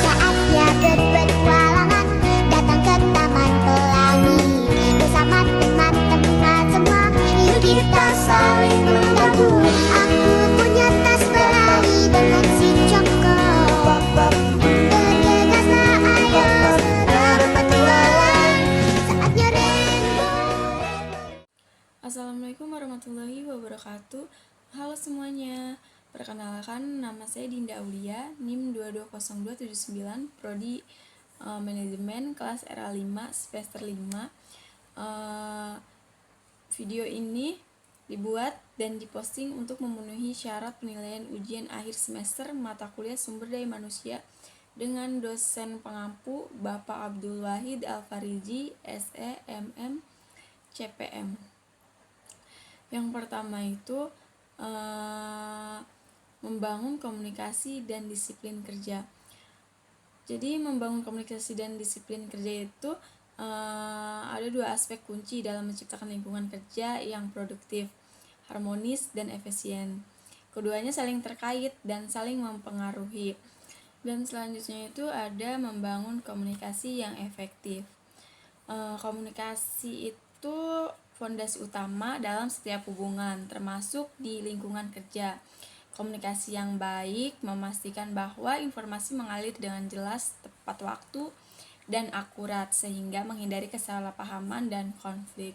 Saatnya berpetualangan, datang ke Taman Pelangi. Bersama teman-teman semua, yuk kita saling membantu. Aku punya tas berlari dengan si Joko. Bergegaslah ayo segera berpetualang. Saatnya rainbow. Assalamualaikum warahmatullahi wabarakatuh. Halo semuanya, perkenalkan nama saya Dinda Aulia, NIM 220279, Prodi Manajemen kelas RA5 semester 5. Video ini dibuat dan diposting untuk memenuhi syarat penilaian ujian akhir semester mata kuliah Sumber Daya Manusia dengan dosen pengampu Bapak Abdul Wahid Al-Fariji, SE, MM, CPM. Yang pertama itu membangun komunikasi dan disiplin kerja. Jadi membangun komunikasi dan disiplin kerja itu ada dua aspek kunci dalam menciptakan lingkungan kerja yang produktif, harmonis, dan efisien. Keduanya saling terkait dan saling mempengaruhi. Dan selanjutnya itu ada membangun komunikasi yang efektif. Komunikasi itu fondasi utama dalam setiap hubungan, termasuk di lingkungan kerja. Komunikasi yang baik memastikan bahwa informasi mengalir dengan jelas, tepat waktu, dan akurat, sehingga menghindari kesalahpahaman dan konflik.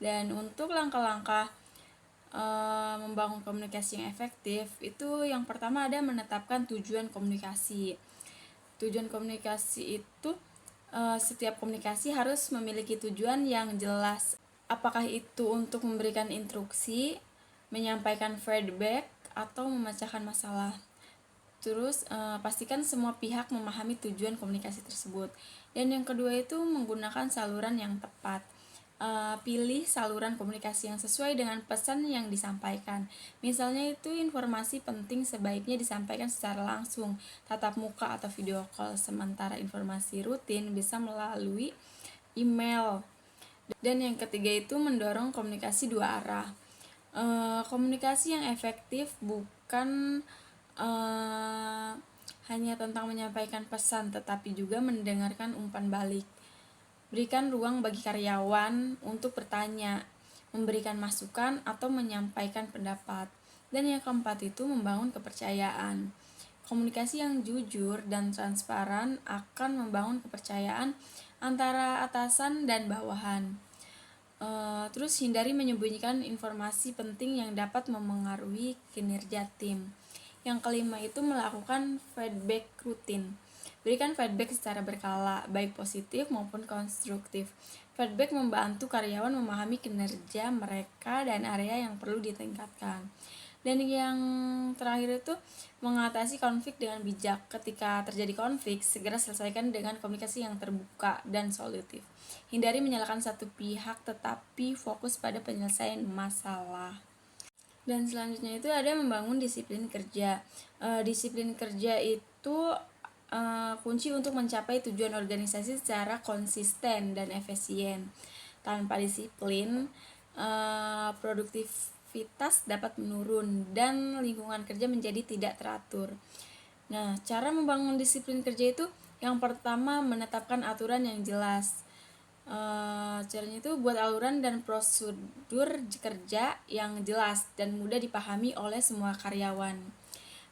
Dan untuk langkah-langkah membangun komunikasi yang efektif, itu yang pertama ada menetapkan tujuan komunikasi. Tujuan komunikasi itu setiap komunikasi harus memiliki tujuan yang jelas. Apakah itu untuk memberikan instruksi, menyampaikan feedback, atau memecahkan masalah. Terus pastikan semua pihak memahami tujuan komunikasi tersebut. Dan yang kedua itu menggunakan saluran yang tepat. Pilih saluran komunikasi yang sesuai dengan pesan yang disampaikan. Misalnya itu informasi penting sebaiknya disampaikan secara langsung, tatap muka atau video call, sementara informasi rutin bisa melalui email. Dan yang ketiga itu mendorong komunikasi dua arah. Komunikasi yang efektif bukan hanya tentang menyampaikan pesan, tetapi juga mendengarkan umpan balik. Berikan ruang bagi karyawan untuk bertanya, memberikan masukan, atau menyampaikan pendapat. Dan yang keempat itu membangun kepercayaan. Komunikasi yang jujur dan transparan akan membangun kepercayaan antara atasan dan bawahan. Terus hindari menyembunyikan informasi penting yang dapat memengaruhi kinerja tim. Yang kelima itu melakukan feedback rutin. Berikan feedback secara berkala, baik positif maupun konstruktif. Feedback membantu karyawan memahami kinerja mereka dan area yang perlu ditingkatkan. Dan yang terakhir itu mengatasi konflik dengan bijak. Ketika terjadi konflik, segera selesaikan dengan komunikasi yang terbuka dan solutif. Hindari menyalahkan satu pihak, tetapi fokus pada penyelesaian masalah. Dan selanjutnya itu ada membangun disiplin kerja. Disiplin kerja itu kunci untuk mencapai tujuan organisasi secara konsisten dan efisien. Tanpa disiplin, produktivitas dapat menurun dan lingkungan kerja menjadi tidak teratur. Nah, cara membangun disiplin kerja itu yang pertama menetapkan aturan yang jelas. Caranya itu buat aluran dan prosedur kerja yang jelas dan mudah dipahami oleh semua karyawan.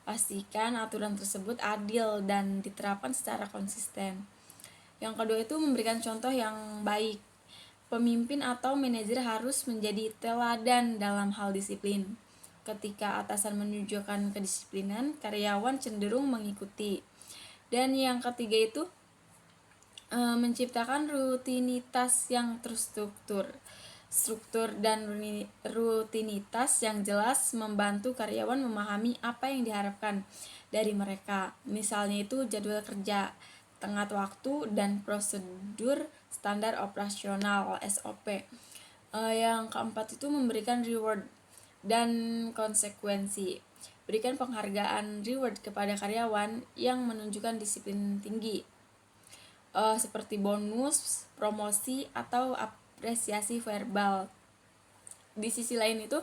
Pastikan aturan tersebut adil dan diterapkan secara konsisten. Yang kedua itu memberikan contoh yang baik. Pemimpin atau manajer harus menjadi teladan dalam hal disiplin. Ketika atasan menunjukkan kedisiplinan, karyawan cenderung mengikuti. Dan yang ketiga itu menciptakan rutinitas yang terstruktur. Struktur dan rutinitas yang jelas membantu karyawan memahami apa yang diharapkan dari mereka. Misalnya itu jadwal kerja, tenggat waktu, dan prosedur standar operasional SOP. Yang keempat itu memberikan reward dan konsekuensi. Berikan penghargaan reward kepada karyawan yang menunjukkan disiplin tinggi, seperti bonus, promosi, atau apresiasi verbal. Di sisi lain itu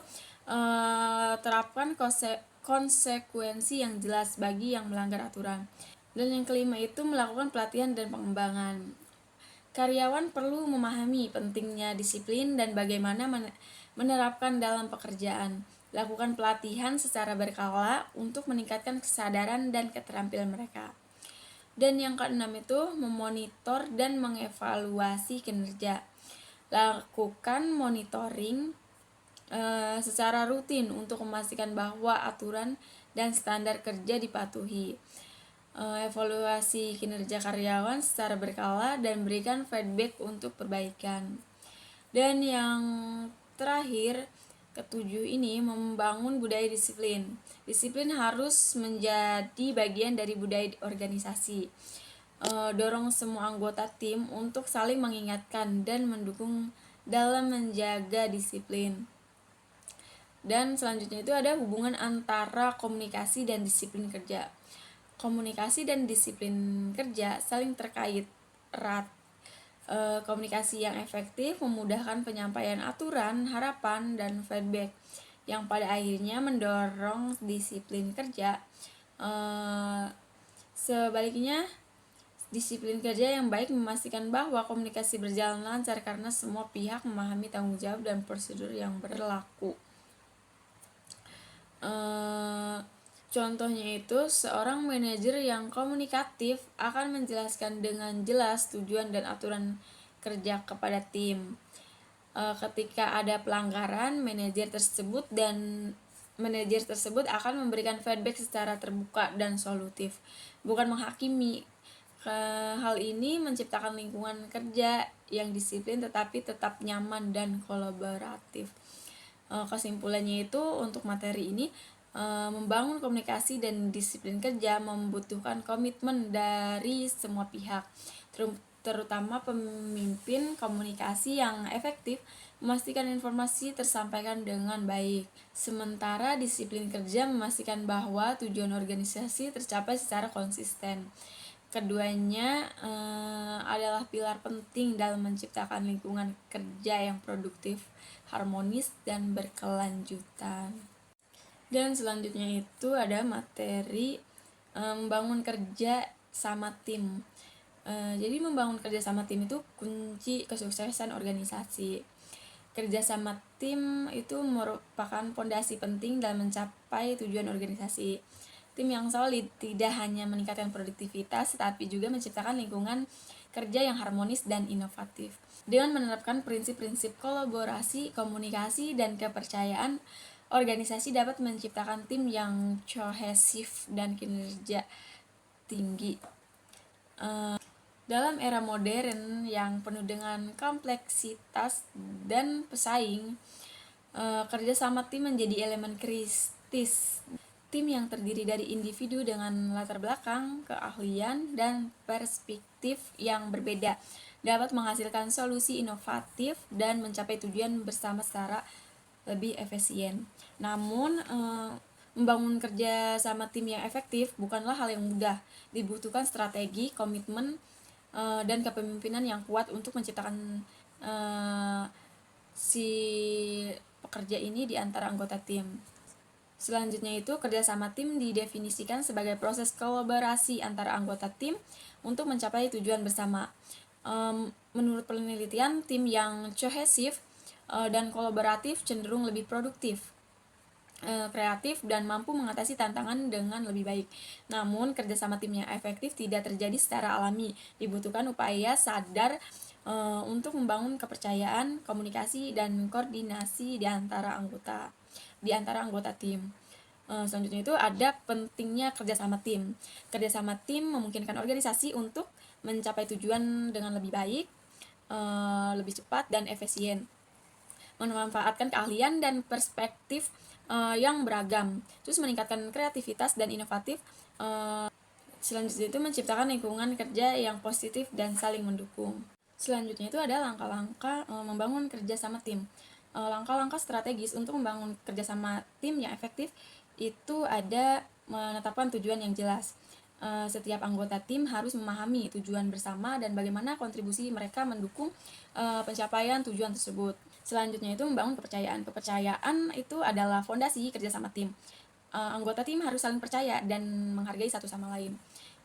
terapkan konsekuensi yang jelas bagi yang melanggar aturan. Dan yang kelima itu melakukan pelatihan dan pengembangan. Karyawan perlu memahami pentingnya disiplin dan bagaimana menerapkan dalam pekerjaan. Lakukan pelatihan secara berkala untuk meningkatkan kesadaran dan keterampilan mereka. Dan yang keenam itu memonitor dan mengevaluasi kinerja. Lakukan monitoring secara rutin untuk memastikan bahwa aturan dan standar kerja dipatuhi. Evaluasi kinerja karyawan secara berkala dan berikan feedback untuk perbaikan. Dan yang terakhir, ketujuh ini membangun budaya disiplin. Disiplin harus menjadi bagian dari budaya organisasi. Dorong semua anggota tim untuk saling mengingatkan dan mendukung dalam menjaga disiplin. Dan selanjutnya itu ada hubungan antara komunikasi dan disiplin kerja. Komunikasi dan disiplin kerja saling terkait erat. Komunikasi yang efektif memudahkan penyampaian aturan, harapan, dan feedback yang pada akhirnya mendorong disiplin kerja. Sebaliknya, disiplin kerja yang baik memastikan bahwa komunikasi berjalan lancar karena semua pihak memahami tanggung jawab dan prosedur yang berlaku. Contohnya itu, seorang manajer yang komunikatif akan menjelaskan dengan jelas tujuan dan aturan kerja kepada tim. Ketika ada pelanggaran, manajer tersebut akan memberikan feedback secara terbuka dan solutif, bukan menghakimi. Hal ini menciptakan lingkungan kerja yang disiplin tetapi tetap nyaman dan kolaboratif. Kesimpulannya itu, untuk materi ini, membangun komunikasi dan disiplin kerja membutuhkan komitmen dari semua pihak, terutama pemimpin. Komunikasi yang efektif memastikan informasi tersampaikan dengan baik, sementara disiplin kerja memastikan bahwa tujuan organisasi tercapai secara konsisten. Keduanya adalah pilar penting dalam menciptakan lingkungan kerja yang produktif, harmonis, dan berkelanjutan. Dan selanjutnya itu ada materi membangun kerja sama tim. Jadi membangun kerja sama tim itu kunci kesuksesan organisasi. Kerja sama tim itu merupakan fondasi penting dalam mencapai tujuan organisasi. Tim yang solid tidak hanya meningkatkan produktivitas, tetapi juga menciptakan lingkungan kerja yang harmonis dan inovatif. Dengan menerapkan prinsip-prinsip kolaborasi, komunikasi, dan kepercayaan, organisasi dapat menciptakan tim yang kohesif dan kinerja tinggi. Dalam era modern yang penuh dengan kompleksitas dan pesaing, kerja sama tim menjadi elemen kritis. Tim yang terdiri dari individu dengan latar belakang, keahlian, dan perspektif yang berbeda dapat menghasilkan solusi inovatif dan mencapai tujuan bersama secara lebih efisien. Namun, membangun kerja sama tim yang efektif bukanlah hal yang mudah. Dibutuhkan strategi, komitmen, dan kepemimpinan yang kuat untuk menciptakan si pekerja ini di antara anggota tim. Selanjutnya itu, kerja sama tim didefinisikan sebagai proses kolaborasi antara anggota tim untuk mencapai tujuan bersama. Menurut penelitian, tim yang kohesif dan kolaboratif cenderung lebih produktif, kreatif, dan mampu mengatasi tantangan dengan lebih baik. Namun, kerjasama tim yang efektif tidak terjadi secara alami. Dibutuhkan upaya sadar untuk membangun kepercayaan, komunikasi, dan koordinasi di antara anggota tim. Selanjutnya itu ada pentingnya kerjasama tim. Kerjasama tim memungkinkan organisasi untuk mencapai tujuan dengan lebih baik, lebih cepat, dan efisien, memanfaatkan keahlian dan perspektif yang beragam, terus meningkatkan kreativitas dan inovatif. Selanjutnya itu menciptakan lingkungan kerja yang positif dan saling mendukung. Selanjutnya itu ada langkah-langkah membangun kerjasama tim. Langkah-langkah strategis untuk membangun kerjasama tim yang efektif itu ada menetapkan tujuan yang jelas. Setiap anggota tim harus memahami tujuan bersama dan bagaimana kontribusi mereka mendukung pencapaian tujuan tersebut. Selanjutnya itu membangun kepercayaan. Kepercayaan itu adalah fondasi kerjasama tim. anggota tim harus saling percaya dan menghargai satu sama lain.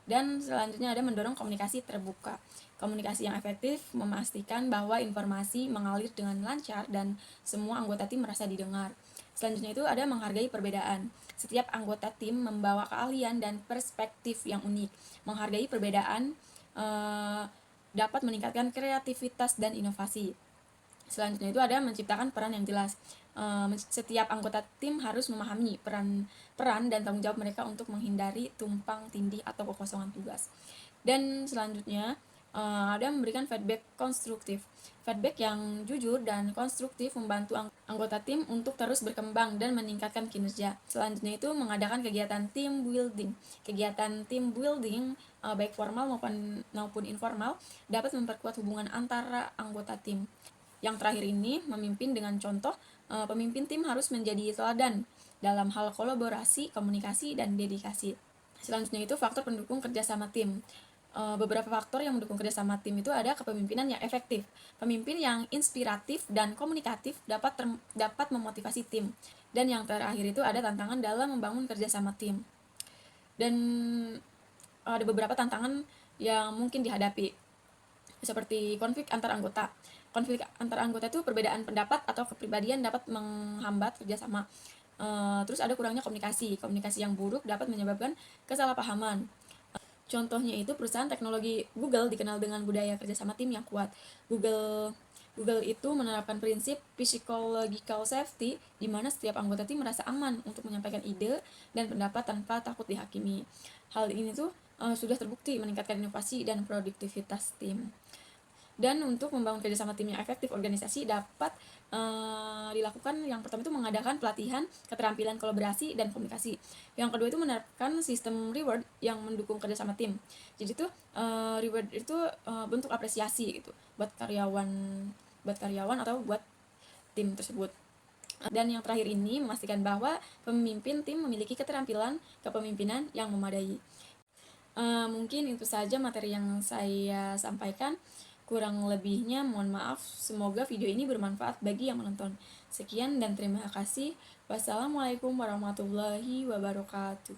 Dan selanjutnya ada mendorong komunikasi terbuka. Komunikasi yang efektif memastikan bahwa informasi mengalir dengan lancar dan semua anggota tim merasa didengar. Selanjutnya itu ada menghargai perbedaan. Setiap anggota tim membawa keahlian dan perspektif yang unik. Menghargai perbedaan dapat meningkatkan kreativitas dan inovasi. Selanjutnya itu ada menciptakan peran yang jelas. Setiap anggota tim harus memahami peran dan tanggung jawab mereka untuk menghindari tumpang tindih atau kekosongan tugas. Dan selanjutnya ada memberikan feedback konstruktif. Feedback yang jujur dan konstruktif membantu anggota tim untuk terus berkembang dan meningkatkan kinerja. Selanjutnya itu mengadakan kegiatan team building. Kegiatan team building baik formal maupun informal dapat memperkuat hubungan antara anggota tim. Yang terakhir ini, memimpin dengan contoh. Pemimpin tim harus menjadi teladan dalam hal kolaborasi, komunikasi, dan dedikasi. Selanjutnya itu faktor pendukung kerjasama tim. Beberapa faktor yang mendukung kerjasama tim itu ada kepemimpinan yang efektif. Pemimpin yang inspiratif dan komunikatif dapat memotivasi tim. Dan yang terakhir itu ada tantangan dalam membangun kerjasama tim. Dan ada beberapa tantangan yang mungkin dihadapi, seperti konflik antar anggota. Konflik antar anggota itu perbedaan pendapat atau kepribadian dapat menghambat kerjasama. Terus ada kurangnya komunikasi yang buruk dapat menyebabkan kesalahpahaman. Contohnya itu perusahaan teknologi Google dikenal dengan budaya kerjasama tim yang kuat. Google itu menerapkan prinsip psychological safety, di mana setiap anggota tim merasa aman untuk menyampaikan ide dan pendapat tanpa takut dihakimi. Hal ini tuh sudah terbukti meningkatkan inovasi dan produktivitas tim. Dan untuk membangun kerjasama tim yang efektif, organisasi dapat dilakukan. Yang pertama itu mengadakan pelatihan keterampilan kolaborasi dan komunikasi. Yang kedua itu menerapkan sistem reward yang mendukung kerjasama tim. Jadi tuh reward itu bentuk apresiasi gitu buat karyawan atau buat tim tersebut. Dan yang terakhir ini memastikan bahwa pemimpin tim memiliki keterampilan kepemimpinan yang memadai. Mungkin itu saja materi yang saya sampaikan. Kurang lebihnya mohon maaf. Semoga video ini bermanfaat bagi yang menonton. Sekian dan terima kasih. Wassalamualaikum warahmatullahi wabarakatuh.